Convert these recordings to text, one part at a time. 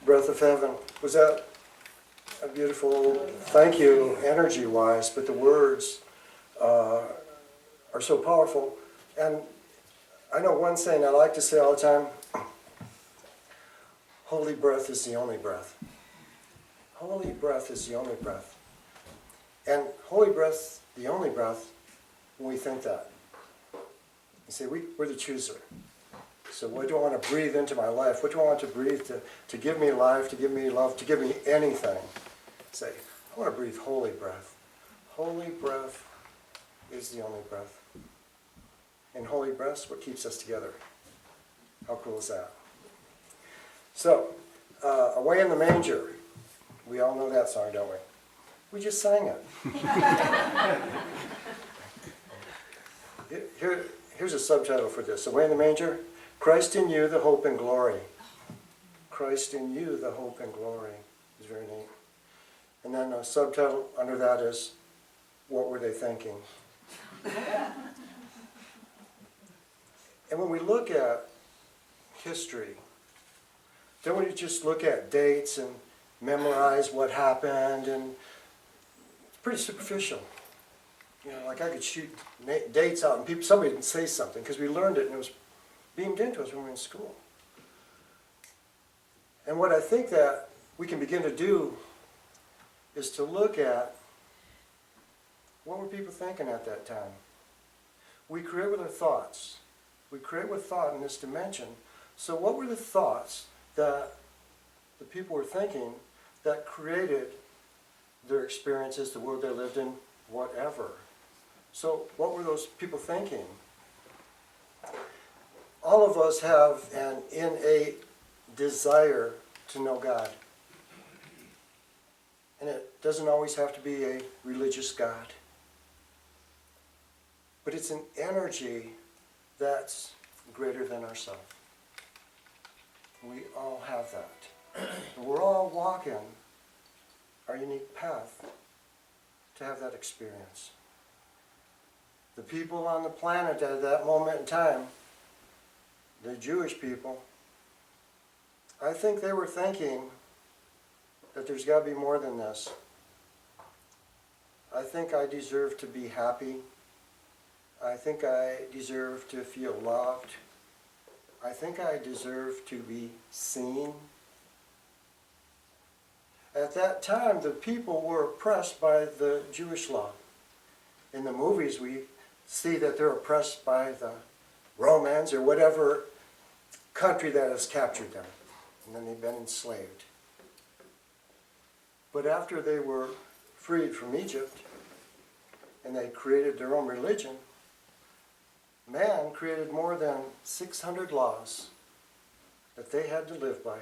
breath of heaven. Was that a beautiful, thank you, energy-wise, but the words are so powerful. And I know one saying I like to say all the time, holy breath is the only breath. Holy breath is the only breath. And holy breath, the only breath, when we think that. You see, we're the chooser. So what do I want to breathe into my life? What do I want to breathe to give me life, to give me love, to give me anything? Say, I want to breathe holy breath. Holy breath is the only breath. And holy breath's what keeps us together. How cool is that? So, Away in the Manger. We all know that song, don't we? We just sang it. Here's a subtitle for this. Away in the Manger. Christ in you, the hope and glory. Christ in you, the hope and glory. It's very neat. And then a subtitle under that is, what were they thinking? And when we look at history, don't we just look at dates and memorize what happened, and it's pretty superficial. You know, like I could shoot dates out and somebody would say something because we learned it and it was beamed into us when we were in school. And what I think that we can begin to do is to look at what were people thinking at that time. We create with our thoughts. We create with thought in this dimension. So what were the thoughts that the people were thinking that created their experiences, the world they lived in, whatever? So what were those people thinking? All of us have an innate desire to know God. And it doesn't always have to be a religious God. But it's an energy that's greater than ourselves. We all have that. And we're all walking our unique path to have that experience. The people on the planet at that moment in time, the Jewish people, I think they were thinking that there's got to be more than this. I think I deserve to be happy. I think I deserve to feel loved. I think I deserve to be seen. At that time, the people were oppressed by the Jewish law. In the movies, we see that they're oppressed by the Romans or whatever country that has captured them. And then they've been enslaved. But after they were freed from Egypt and they created their own religion, man created more than 600 laws that they had to live by.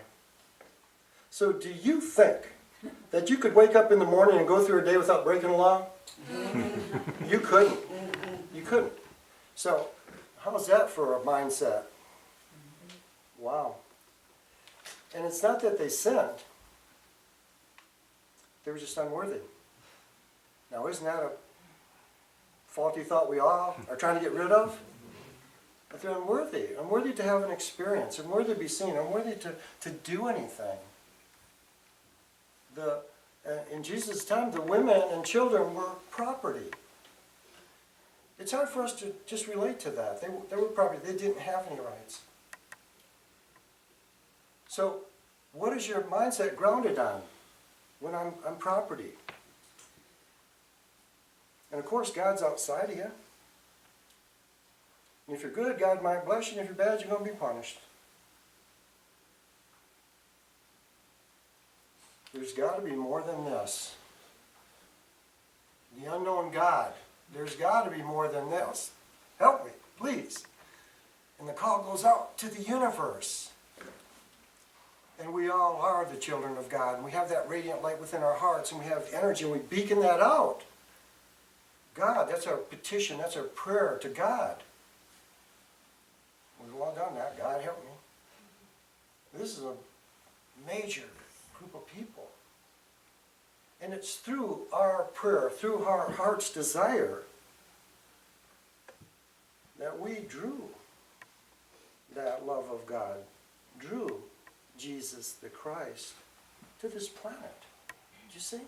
So do you think that you could wake up in the morning and go through a day without breaking a law? You couldn't. You couldn't. So how's that for a mindset? Wow. And it's not that they sinned. They were just unworthy. Now, isn't that a faulty thought we all are trying to get rid of? But they're unworthy. Unworthy to have an experience. Unworthy to be seen. Unworthy to do anything. In Jesus' time, the women and children were property. It's hard for us to just relate to that. They were property. They didn't have any rights. So, what is your mindset grounded on when I'm property? And of course, God's outside of you. And if you're good, God might bless you, and if you're bad, you're going to be punished. There's got to be more than this. The unknown God. There's got to be more than this. Help me, please. And the call goes out to the universe. And we all are the children of God. And we have that radiant light within our hearts. And we have energy. And we beacon that out. God, that's our petition. That's our prayer to God. We've all done that. God, help me. This is a major group of people. And it's through our prayer, through our heart's desire, that we drew that love of God, drew Jesus the Christ to this planet. Did you see?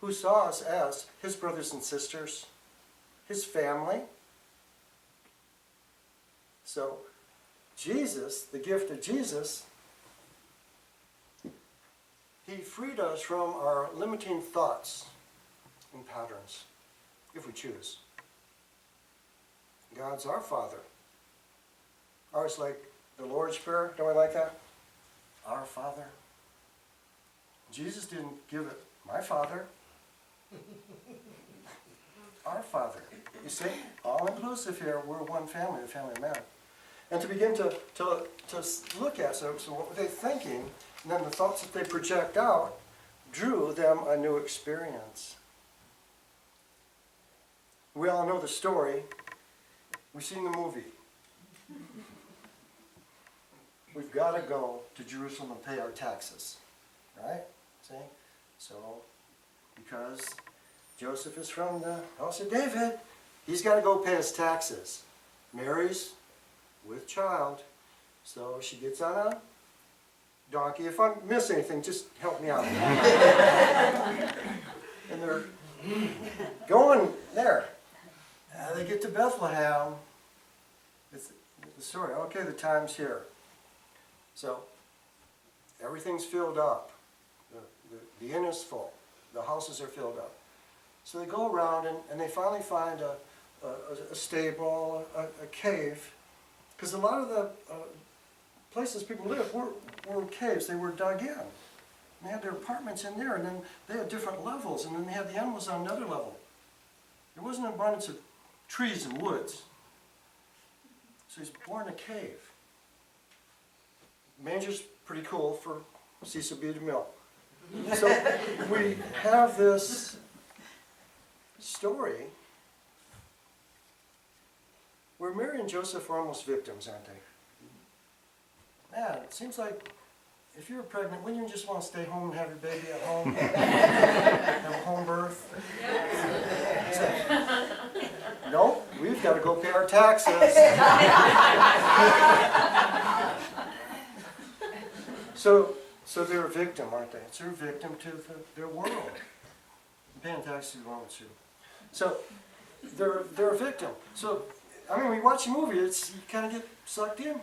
Who saw us as his brothers and sisters, his family. So Jesus, the gift of Jesus, he freed us from our limiting thoughts and patterns, if we choose. God's our Father. Ours like the Lord's Prayer, don't we like that? Our Father. Jesus didn't give it, my Father. Our Father. You see, all inclusive here, we're one family, the family of man. And to begin to look at, so what were they thinking? And then the thoughts that they project out drew them a new experience. We all know the story. We've seen the movie. We've got to go to Jerusalem and pay our taxes. Right? See? So, because Joseph is from the house of David, he's got to go pay his taxes. Mary's with child. So she gets on a donkey. If I miss anything, just help me out. And they're going there. They get to Bethlehem. It's the story. Okay, the time's here. So everything's filled up. The inn is full. The houses are filled up. So they go around and they finally find a stable, a cave. Because a lot of the places people live were caves. They were dug in. They had their apartments in there, and then they had different levels, and then they had the animals on another level. There wasn't an abundance of trees and woods. So he's born in a cave. Manger's pretty cool for Cecil B. DeMille. So we have this story where Mary and Joseph are almost victims, aren't they? Man, it seems like if you're pregnant, wouldn't you just want to stay home and have your baby at home? Have a home birth? Nope, we've got to go pay our taxes. So they're a victim, aren't they? It's a victim to their world. And paying taxes is wrong too. So they're a victim. So I mean, when you watch a movie, you kind of get sucked in.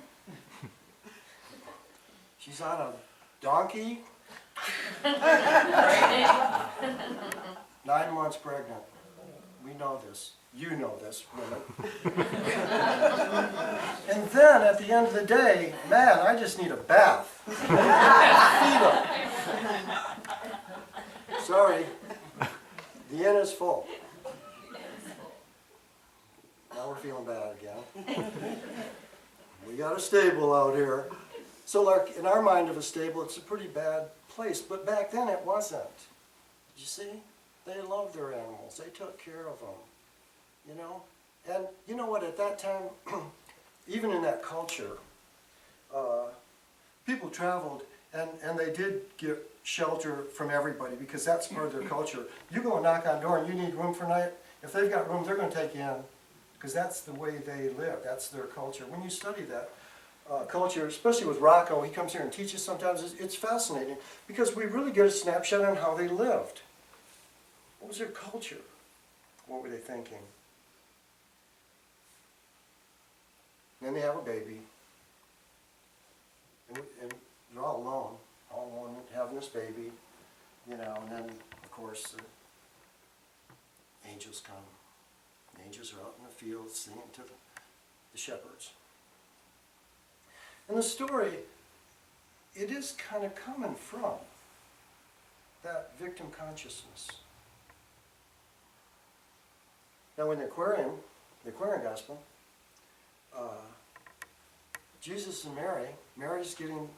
She's on a donkey. 9 months pregnant. We know this. You know this, women. And then at the end of the day, man, I just need a bath. Feed them. Sorry. The inn is full. Now we're feeling bad again. We got a stable out here. So like in our mind of a stable, it's a pretty bad place. But back then it wasn't. Did you see? They loved their animals. They took care of them. You know? And you know what? At that time, even in that culture, people traveled and they did get shelter from everybody because that's part of their culture. You go and knock on a door and you need room for a night. If they've got room, they're going to take you in. Because that's the way they live. That's their culture. When you study that culture, especially with Rocco, he comes here and teaches sometimes, it's fascinating because we really get a snapshot on how they lived. What was their culture? What were they thinking? And then they have a baby. And they're all alone having this baby, you know, and then, of course, the angels come. The angels are out in the fields singing to the shepherds. And the story, it is kind of coming from that victim consciousness. Now in the Aquarian Gospel, Jesus and Mary's getting,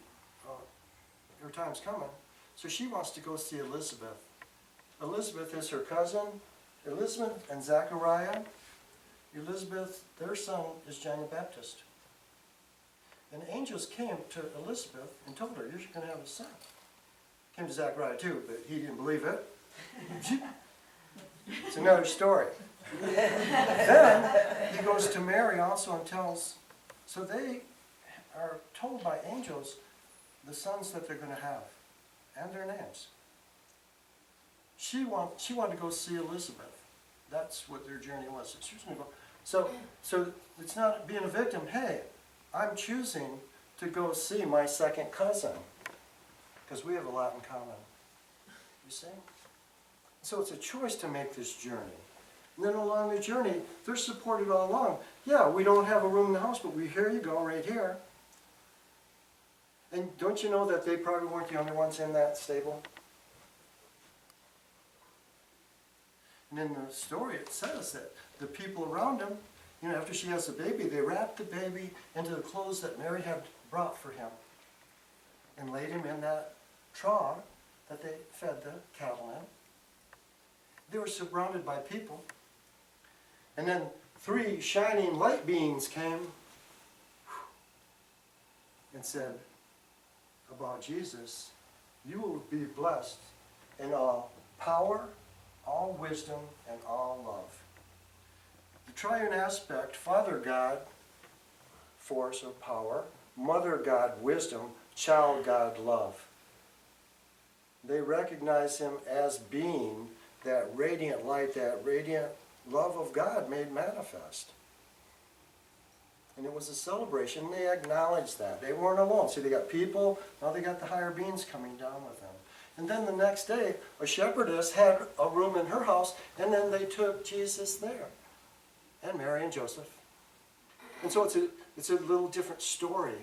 her time's coming, so she wants to go see Elizabeth. Elizabeth is her cousin. Elizabeth and Zachariah, Elizabeth, their son is John the Baptist. And angels came to Elizabeth and told her, you're going to have a son. Came to Zachariah too, but he didn't believe it. It's another story. Then he goes to Mary also and tells, so they are told by angels the sons that they're going to have and their names. She wanted to go see Elizabeth. That's what their journey was. She was going to go. So it's not being a victim. Hey, I'm choosing to go see my second cousin because we have a lot in common. You see? So it's a choice to make this journey. And then along the journey, they're supported all along. Yeah, we don't have a room in the house, but here you go, right here. And don't you know that they probably weren't the only ones in that stable? And in the story it says that the people around him, after she has the baby, they wrapped the baby into the clothes that Mary had brought for him and laid him in that trough that they fed the cattle in. They were surrounded by people. And then 3 shining light beings came and said about Jesus, you will be blessed in all power, all wisdom, and all love. The triune aspect, Father God, force or power, Mother God, wisdom, Child God, love. They recognize him as being that radiant light, that radiant love of God made manifest. And it was a celebration. They acknowledged that. They weren't alone. See, they got people, now they got the higher beings coming down with them. And then the next day, a shepherdess had a room in her house, and then they took Jesus there. And Mary and Joseph. And so it's a little different story.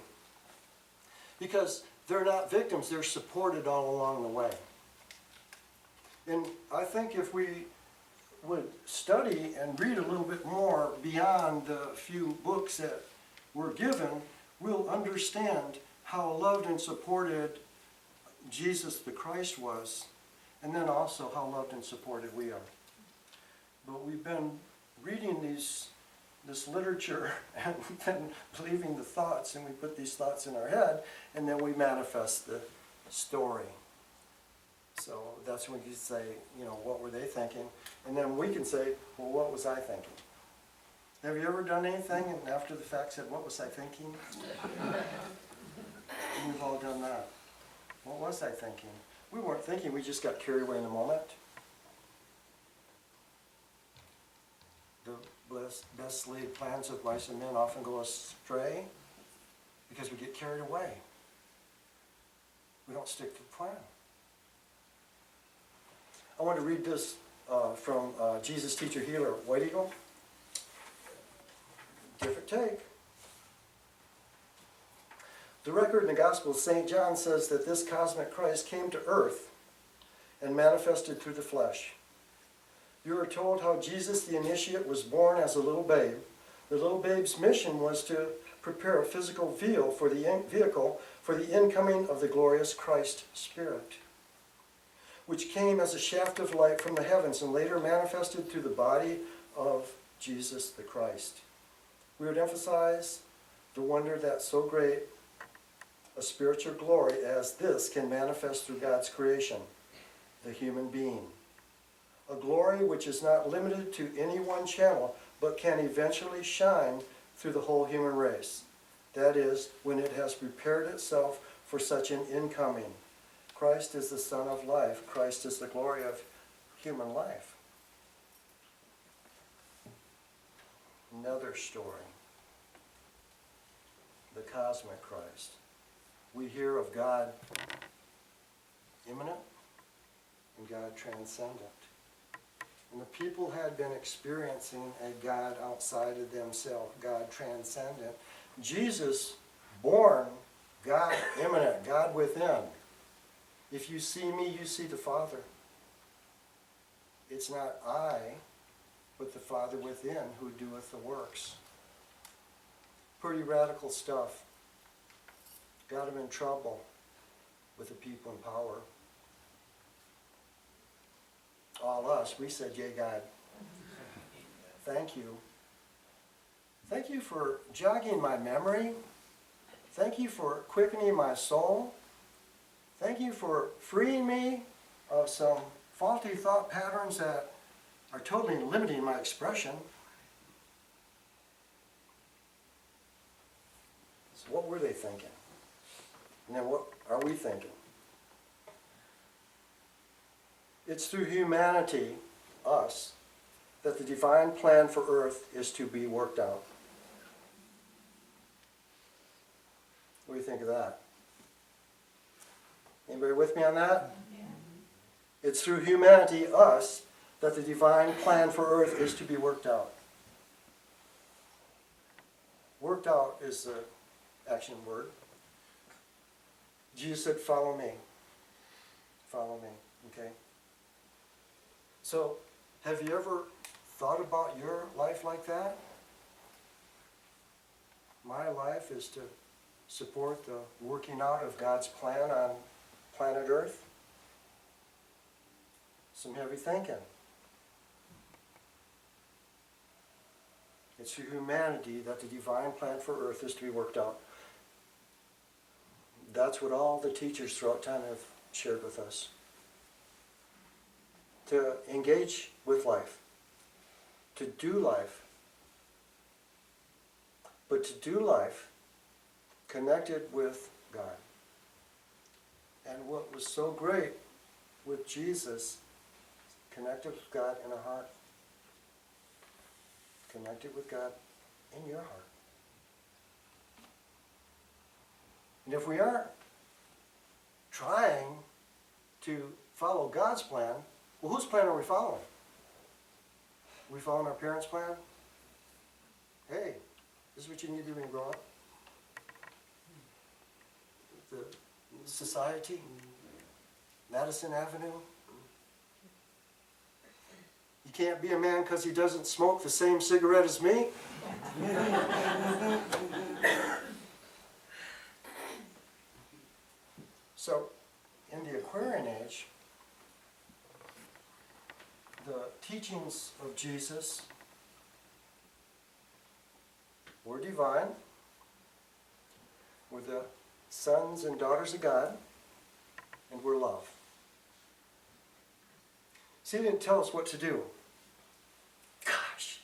Because they're not victims, they're supported all along the way. And I think if we would study and read a little bit more beyond the few books that were given, we'll understand how loved and supported Jesus the Christ was, and then also how loved and supported we are. But we've been reading this literature and then believing the thoughts, and we put these thoughts in our head, and then we manifest the story. So that's when you say, what were they thinking? And then we can say, well, what was I thinking? Have you ever done anything and after the fact said, what was I thinking? We've all done that. What was I thinking? We weren't thinking, we just got carried away in the moment. The best laid plans of mice and men often go astray because we get carried away. We don't stick to the plan. I want to read this from Jesus Teacher Healer, White Eagle. Different take. The record in the Gospel of St. John says that this cosmic Christ came to earth and manifested through the flesh. You are told how Jesus the Initiate was born as a little babe. The little babe's mission was to prepare a physical vehicle for the incoming of the glorious Christ Spirit, which came as a shaft of light from the heavens and later manifested through the body of Jesus the Christ. We would emphasize the wonder that so great a spiritual glory as this can manifest through God's creation, the human being. A glory which is not limited to any one channel, but can eventually shine through the whole human race. That is, when it has prepared itself for such an incoming. Christ is the Son of life. Christ is the glory of human life. Another story. The cosmic Christ. We hear of God immanent and God transcendent. And the people had been experiencing a God outside of themselves, God transcendent. Jesus, born, God immanent, God within. If you see me, you see the Father. It's not I, but the Father within who doeth the works. Pretty radical stuff. Got him in trouble with the people in power. All us, we said, yea, God. Thank you. Thank you for jogging my memory. Thank you for quickening my soul. Thank you for freeing me of some faulty thought patterns that are totally limiting my expression. So what were they thinking? And then what are we thinking? It's through humanity, us, that the divine plan for earth is to be worked out. What do you think of that? Anybody with me on that? Yeah. It's through humanity, us, that the divine plan for earth is to be worked out. Worked out is the action word. Jesus said, follow me. Follow me, okay? So, have you ever thought about your life like that? My life is to support the working out of God's plan on planet Earth. Some heavy thinking. It's through humanity that the divine plan for Earth is to be worked out. That's what all the teachers throughout time have shared with us. To engage with life. To do life. But to do life connected with God. And what was so great with Jesus, connected with God in a heart. Connected with God in your heart. And if we aren't trying to follow God's plan, well, whose plan are we following? Are we following our parents' plan? Hey, this is what you need to do when you grow up. The society, Madison Avenue. You can't be a man because he doesn't smoke the same cigarette as me. So, in the Aquarian age, the teachings of Jesus were divine, were the sons and daughters of God, and were love. See, he didn't tell us what to do. Gosh,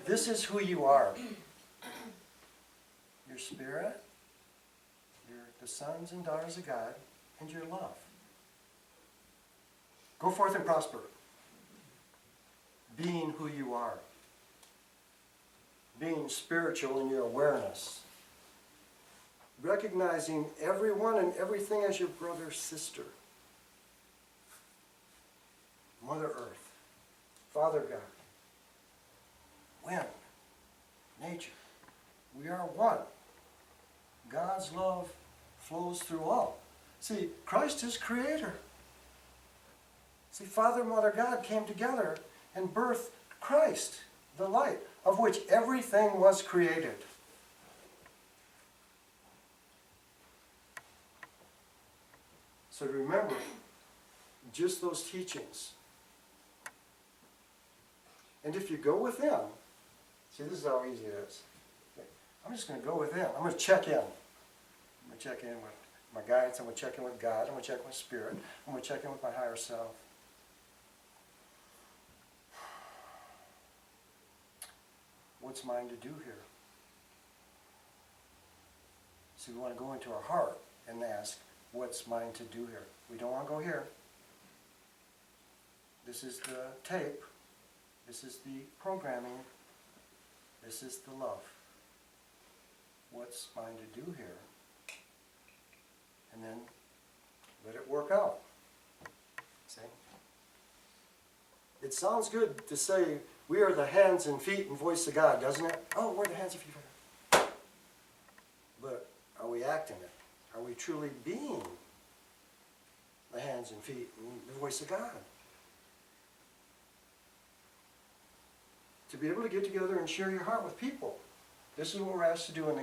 this is who you are. Your spirit, you're the sons and daughters of God, and your love. Go forth and prosper. Being who you are. Being spiritual in your awareness. Recognizing everyone and everything as your brother, sister. Mother Earth. Father God. Wind. Nature. We are one. God's love flows through all. See, Christ is creator. See, Father, Mother, God came together and birthed Christ, the light, of which everything was created. So remember, just those teachings. And if you go within, see, this is how easy it is. I'm just going to go within. I'm going to check in. I'm going to check in with my guidance. I'm going to check in with God. I'm going to check in with Spirit. I'm going to check in with my higher self. What's mine to do here? So we want to go into our heart and ask, what's mine to do here? We don't want to go here. This is the tape. This is the programming. This is the love. What's mine to do here? And then let it work out. See? It sounds good to say we are the hands and feet and voice of God, doesn't it? Oh, we're the hands and feet of God. But are we acting it? Are we truly being the hands and feet and the voice of God? To be able to get together and share your heart with people. This is what we're asked to do in the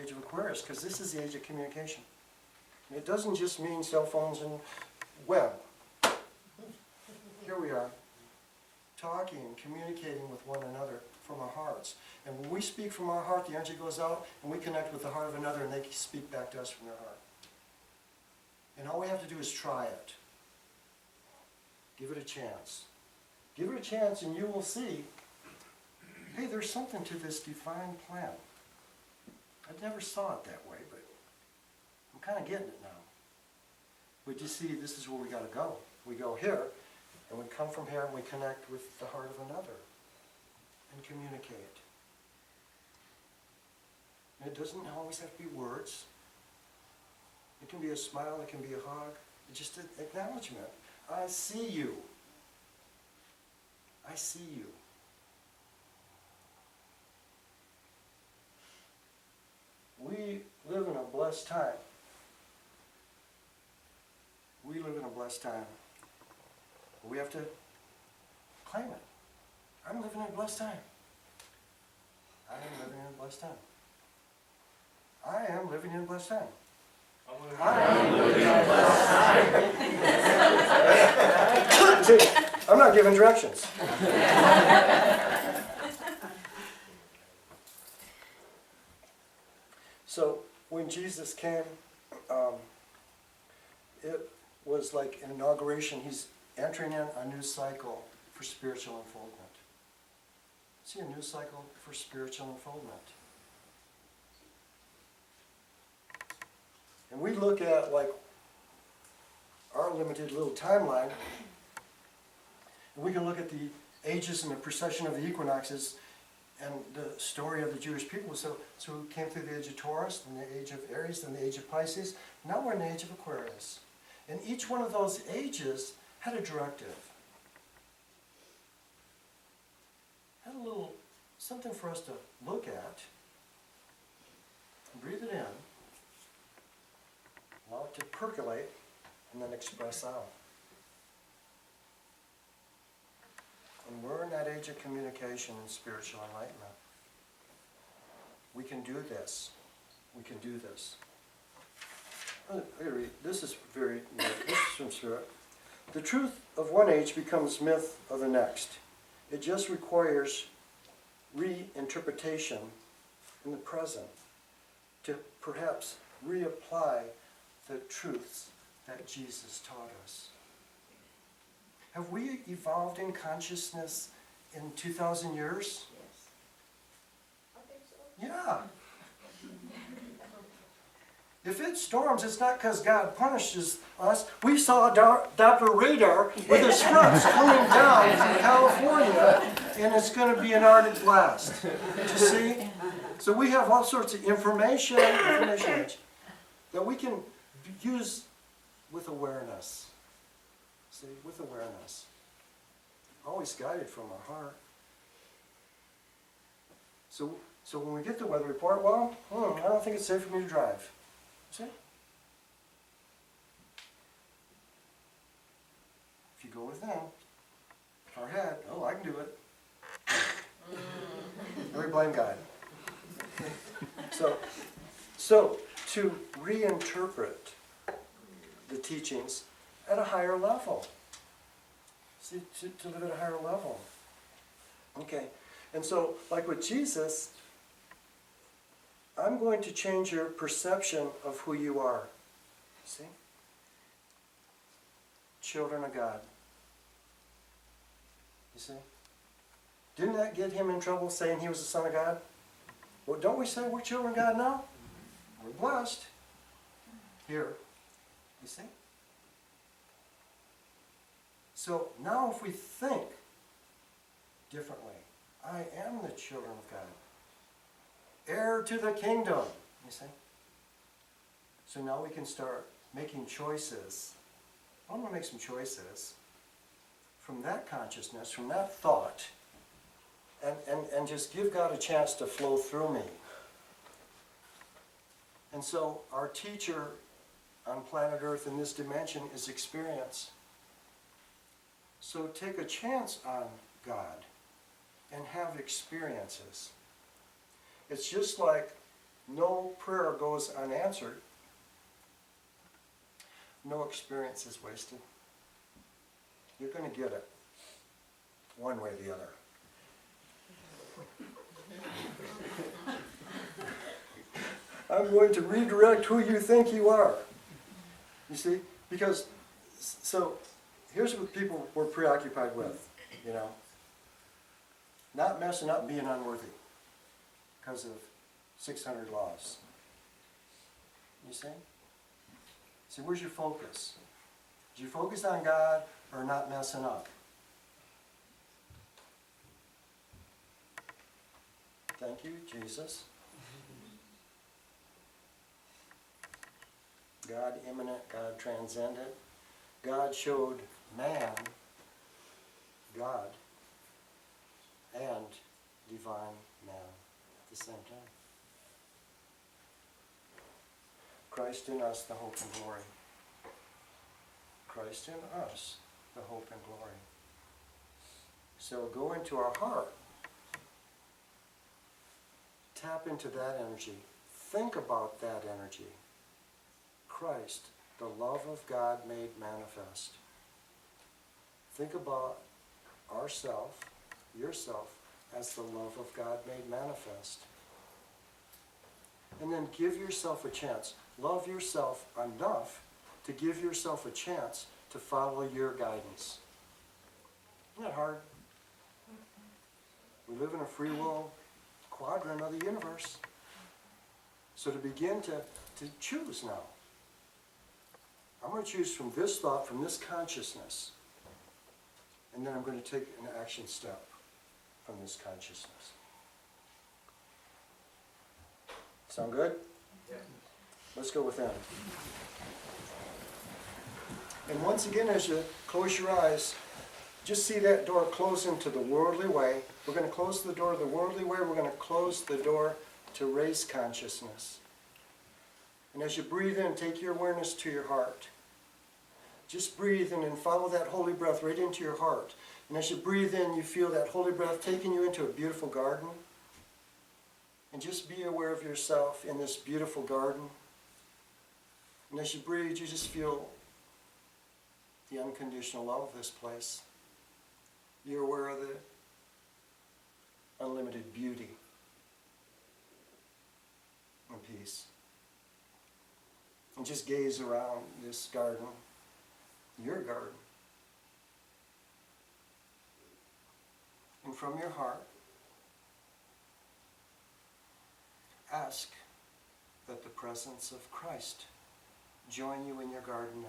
age of Aquarius, because this is the age of communication. And it doesn't just mean cell phones and web. Here we are, talking and communicating with one another from our hearts. And when we speak from our heart, the energy goes out, and we connect with the heart of another, and they speak back to us from their heart. And all we have to do is try it. Give it a chance. Give it a chance, and you will see, hey, there's something to this divine plan. I never saw it that way, but I'm kind of getting it now. But you see, this is where we got to go. We go here, and we come from here, and we connect with the heart of another and communicate. And it doesn't always have to be words. It can be a smile, it can be a hug. It's just an acknowledgement. I see you. I see you. We live in a blessed time. We live in a blessed time. We have to claim it. I'm living in a blessed time. I am living in a blessed time. I am living in a blessed time. I am living in a blessed time. See, I'm not giving directions. So when Jesus came, it was like an inauguration. He's entering in a new cycle for spiritual unfoldment. See, a new cycle for spiritual unfoldment. And we look at like our limited little timeline, and we can look at the ages and the precession of the equinoxes and the story of the Jewish people. So we came through the age of Taurus, then the age of Aries, then the age of Pisces. Now we're in the age of Aquarius. And each one of those ages had a directive. Had a little something for us to look at, breathe it in, allow it to percolate, and then express out. And we're in that age of communication and spiritual enlightenment. We can do this. We can do this. I gotta read. This is very, this is from Spirit. The truth of one age becomes myth of the next. It just requires reinterpretation in the present to perhaps reapply the truths that Jesus taught us. Have we evolved in consciousness in 2,000 years? Yes. I think so. Yeah. If it storms, it's not because God punishes us. We saw Doppler radar with the struts coming down from California, and it's going to be an Arctic blast. You see? So we have all sorts of information that we can use with awareness. See, with awareness. Always guided from our heart. So when we get the weather report, well, I don't think it's safe for me to drive. See? If you go within our head, I can do it. And we blame God. So to reinterpret the teachings at a higher level. See, to live at a higher level. Okay, and so like with Jesus, I'm going to change your perception of who you are. See? Children of God. You see? Didn't that get him in trouble saying he was the Son of God? Well, don't we say we're children of God now? We're blessed. Here. You see? So now if we think differently, I am the children of God. Heir to the kingdom, you see? So now we can start making choices. I want to make some choices from that consciousness, from that thought, and just give God a chance to flow through me. And so our teacher on planet Earth in this dimension is experience. So take a chance on God and have experiences. It's just like no prayer goes unanswered. No experience is wasted. You're going to get it, one way or the other. I'm going to redirect who you think you are. You see? Because, so, here's what people were preoccupied with, you know. Not messing up being unworthy because of 600 laws. You see? See, where's your focus? Is you focused on God or not messing up? Thank you, Jesus. God immanent, God transcendent. God showed man God and divine man at the same time. Christ in us, the hope and glory. Christ in us, the hope and glory. So go into our heart. Tap into that energy. Think about that energy. Christ, the love of God made manifest. Think about ourself, yourself, as the love of God made manifest. And then give yourself a chance. Love yourself enough to give yourself a chance to follow your guidance. Isn't that hard? We live in a free will quadrant of the universe. So to begin to choose now. I'm going to choose from this thought, from this consciousness. And then I'm going to take an action step from this consciousness. Sound good? Yeah. Let's go within. And once again, as you close your eyes, just see that door close into the worldly way. We're going to close the door the worldly way. We're going to close the door to race consciousness. And as you breathe in, take your awareness to your heart. Just breathe in and follow that holy breath right into your heart. And as you breathe in, you feel that holy breath taking you into a beautiful garden. And just be aware of yourself in this beautiful garden. And as you breathe, you just feel the unconditional love of this place. You're aware of the unlimited beauty and peace. And just gaze around this garden, your garden. And from your heart, ask that the presence of Christ join you in your garden now.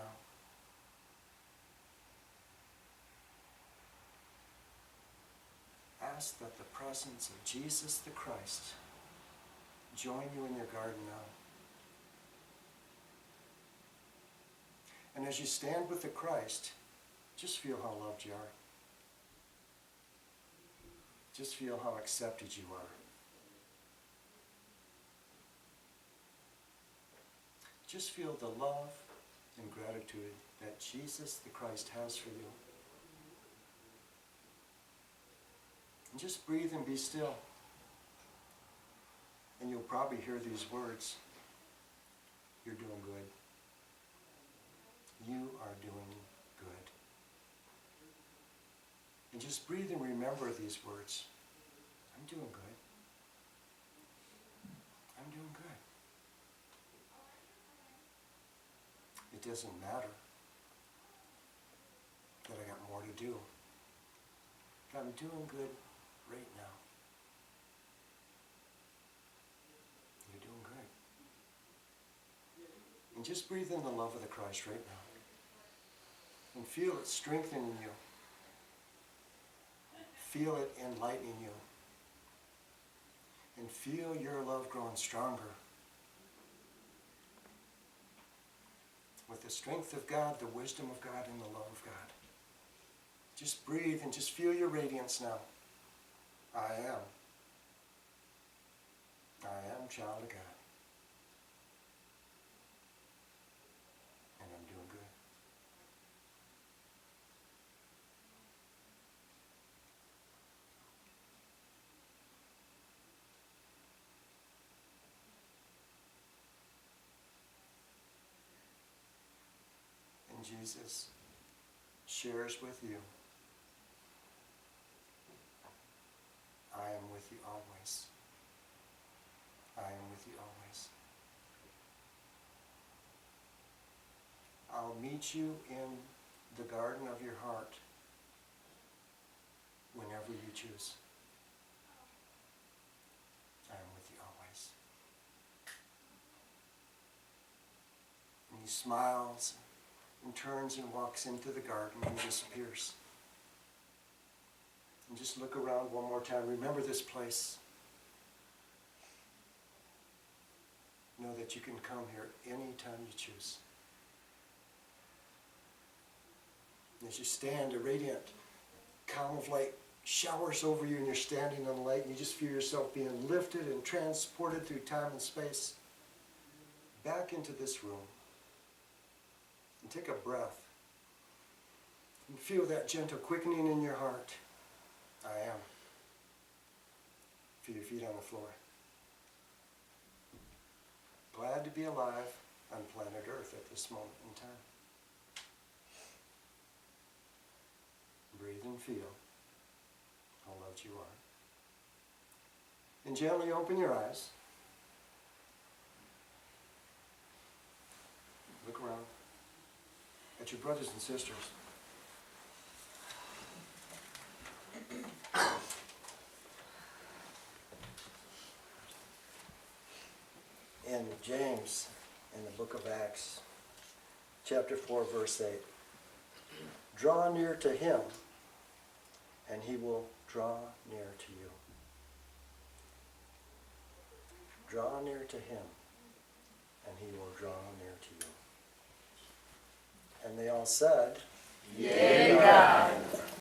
Ask that the presence of Jesus the Christ join you in your garden now. And as you stand with the Christ, just feel how loved you are. Just feel how accepted you are. Just feel the love and gratitude that Jesus the Christ has for you. And just breathe and be still. And you'll probably hear these words. You're doing good. You are doing good. And just breathe and remember these words. I'm doing good. I'm doing good. It doesn't matter that I got more to do. I'm doing good right now. You're doing good. And just breathe in the love of the Christ right now. And feel it strengthening you. Feel it enlightening you. And feel your love growing stronger. With the strength of God, the wisdom of God, and the love of God. Just breathe and just feel your radiance now. I am a child of God. And I'm doing good. And Jesus shares with you, I am with you always. I am with you always. I'll meet you in the garden of your heart whenever you choose. I am with you always. He smiles and turns and walks into the garden and disappears. And just look around one more time. Remember this place. Know that you can come here anytime you choose. And as you stand, a radiant column of light showers over you and you're standing on the light and you just feel yourself being lifted and transported through time and space back into this room. And take a breath and feel that gentle quickening in your heart. I am. Feel your feet on the floor. Glad to be alive on planet Earth at this moment in time. Breathe and feel how loved you are. And gently open your eyes. Look around at your brothers and sisters. In James, in the book of Acts, chapter 4, verse 8, draw near to him, and he will draw near to you. Draw near to him, and he will draw near to you. And they all said, Yea, God.